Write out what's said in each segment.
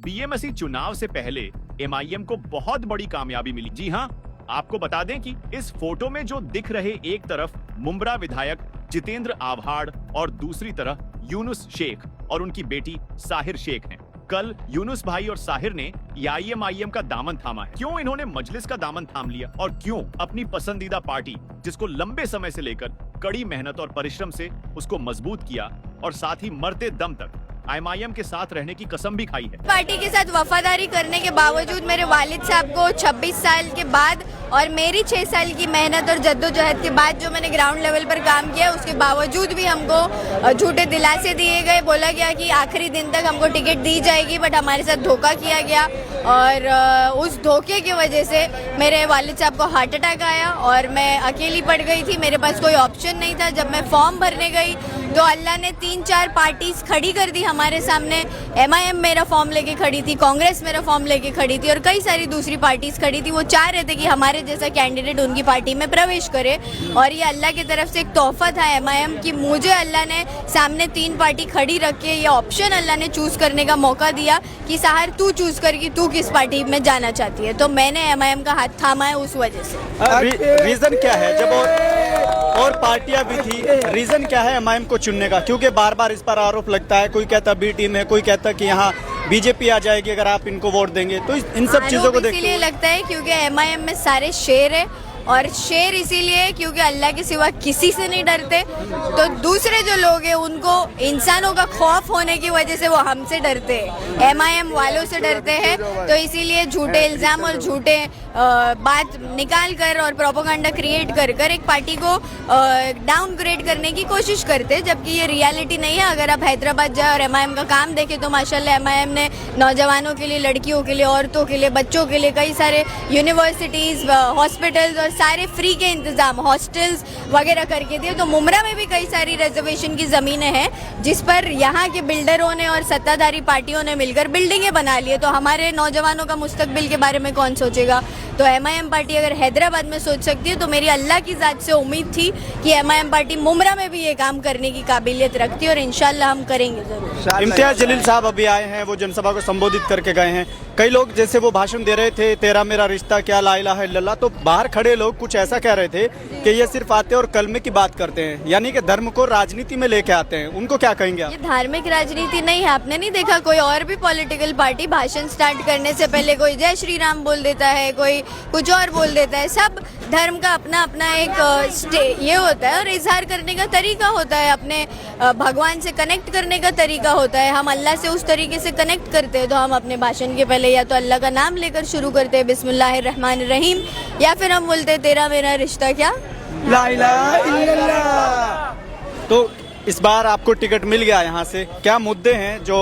BMC चुनाव से पहले एमआईएम को बहुत बड़ी कामयाबी मिली। जी हां, आपको बता दें कि इस फोटो में जो दिख रहे एक तरफ मुंब्रा विधायक जितेंद्र आव्हाड और दूसरी तरफ यूनुस शेख और उनकी बेटी साहिर शेख हैं। कल यूनुस भाई और साहिर ने एआईएमआईएम का दामन थामा है। क्यों इन्होंने मजलिस का दामन थाम लिया और क्यों अपनी पसंदीदा पार्टी, जिसको लंबे समय से लेकर कड़ी मेहनत और परिश्रम से उसको मजबूत किया और साथ ही मरते दम तक एमआईएम के साथ रहने की कसम भी खाई है। पार्टी के साथ वफादारी करने के बावजूद मेरे वालिद साहब को 26 साल के बाद और मेरी 6 साल की मेहनत और जद्दोजहद के बाद जो मैंने ग्राउंड लेवल पर काम किया, उसके बावजूद भी हमको झूठे दिलासे दिए गए। बोला गया कि आखिरी दिन तक हमको टिकट दी जाएगी, बट हमारे साथ धोखा किया गया और उस धोखे की वजह से मेरे वालिद साहब को हार्ट अटैक आया और मैं अकेली पड़ गई थी। मेरे पास कोई ऑप्शन नहीं था। जब मैं फॉर्म भरने गई तो अल्लाह ने 3-4 पार्टीज खड़ी कर दी हमारे सामने। एमआईएम मेरा फॉर्म लेके खड़ी थी, कांग्रेस मेरा फॉर्म लेके खड़ी थी और कई सारी दूसरी पार्टीज खड़ी थी। वो चाह रहे थे कि हमारे जैसा कैंडिडेट उनकी पार्टी में प्रवेश करे और ये अल्लाह की तरफ से एक तोहफा था एमआईएम की। मुझे अल्लाह ने सामने 3 पार्टी खड़ी रख के ये ऑप्शन अल्लाह ने चूज करने का मौका दिया कि साहर तू चूज कर कि तू किस पार्टी में जाना चाहती है। तो मैंने एमआईएम का हाथ थामा है उस वजह से। रीजन क्या है, जब और पार्टियां भी थी, रीजन क्या है एमआईएम को चुनने का? क्योंकि बार बार इस पर आरोप लगता है, कोई कहता बी टीम है, कोई कहता कि यहाँ बीजेपी आ जाएगी अगर आप इनको वोट देंगे। तो इन सब चीजों को देखते इसीलिए लगता है क्योंकि एमआईएम में सारे शेर है और शेर इसीलिए क्योंकि अल्लाह के सिवा किसी से नहीं डरते। तो दूसरे जो लोग हैं उनको इंसानों का खौफ होने की वजह से वो हमसे डरते हैं, एमआईएम वालों से डरते हैं। तो इसीलिए झूठे इल्जाम और झूठे बात निकाल कर और प्रोपेगेंडा क्रिएट कर कर एक पार्टी को डाउनग्रेड करने की कोशिश करते हैं, जबकि ये रियलिटी नहीं है। अगर आप हैदराबाद जाए और एमआईएम का काम देखें तो माशाल्लाह एमआईएम ने नौजवानों के लिए, लड़कियों के लिए, औरतों के लिए, बच्चों के लिए कई सारे यूनिवर्सिटीज, हॉस्पिटल्स और सारे फ्री के इंतजाम, हॉस्टल्स वगैरह करके दिए। तो मुमरा में भी कई सारी रिजर्वेशन की ज़मीनें हैं जिस पर यहाँ के बिल्डरों ने और सत्ताधारी पार्टियों ने मिलकर बिल्डिंगें बना ली है। तो हमारे नौजवानों का मुस्तकबिल के बारे में कौन सोचेगा? तो एमआईएम पार्टी अगर हैदराबाद में सोच सकती है तो मेरी अल्लाह की ज़ात से उम्मीद थी कि एमआईएम पार्टी मुमरा में भी ये काम करने की काबिलियत रखती है और इंशाल्लाह हम करेंगे ज़रूर। इम्तियाज जलील साहब अभी आए हैं, वो जनसभा को संबोधित करके गए हैं। कई लोग जैसे वो भाषण दे रहे थे, तेरा मेरा रिश्ता क्या, ला इलाहा इल्लल्लाह, तो बाहर खड़े लोग कुछ ऐसा कह रहे थे कि ये सिर्फ आते और कलमे की बात करते हैं, यानी कि धर्म को राजनीति में लेके आते हैं। उनको क्या कहेंगे आप? ये धार्मिक राजनीति नहीं है। आपने नहीं देखा कोई और भी पॉलिटिकल पार्टी भाषण स्टार्ट करने से पहले कोई जय श्री राम बोल देता है, कोई कुछ और बोल देता है। सब धर्म का अपना अपना एक ये होता है और इजहार करने का तरीका होता है, अपने भगवान से कनेक्ट करने का तरीका होता है। हम अल्लाह से उस तरीके से कनेक्ट करते हैं तो हम अपने भाषण के पहले या तो अल्लाह का नाम लेकर शुरू करते हैं, बिस्मिल्लाहिर्रहमानिर्रहीम, या फिर हम बोलते हैं तेरा मेरा रिश्ता क्या, ला इलाहा इल्लल्लाह। तो इस बार आपको टिकट मिल गया यहाँ से, क्या मुद्दे हैं जो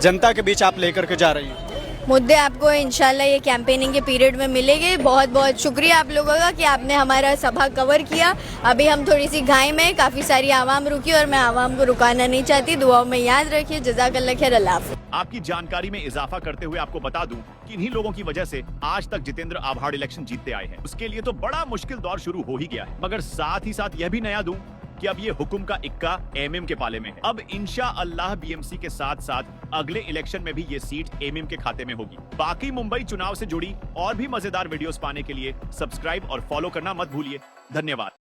जनता के बीच आप लेकर के जा रही हैं? मुद्दे आपको इंशाल्लाह ये कैंपेनिंग के पीरियड में मिलेंगे। बहुत बहुत शुक्रिया आप लोगों का कि आपने हमारा सभा कवर किया। अभी हम थोड़ी सी घाई में, काफ़ी सारी आवाम रुकी और मैं आवाम को रुकाना नहीं चाहती। दुआओं में याद रखिए। जज़ाकल्लाह खैर। अल्लाह हाफ़िज़। आपकी जानकारी में इजाफा करते हुए आपको बता दूं कि इन्हीं लोगों की वजह से आज तक जितेंद्र आव्हाड इलेक्शन जीतते आए हैं। उसके लिए तो बड़ा मुश्किल दौर शुरू हो ही गया है, मगर साथ ही साथ यह भी नया दूं कि अब ये हुक्म का इक्का एमएम के पाले में है। अब इंशाअल्लाह बीएमसी के साथ साथ अगले इलेक्शन में भी ये सीट एमएम के खाते में होगी। बाकी मुंबई चुनाव से जुड़ी और भी मजेदार वीडियोस पाने के लिए सब्सक्राइब और फॉलो करना मत भूलिए। धन्यवाद।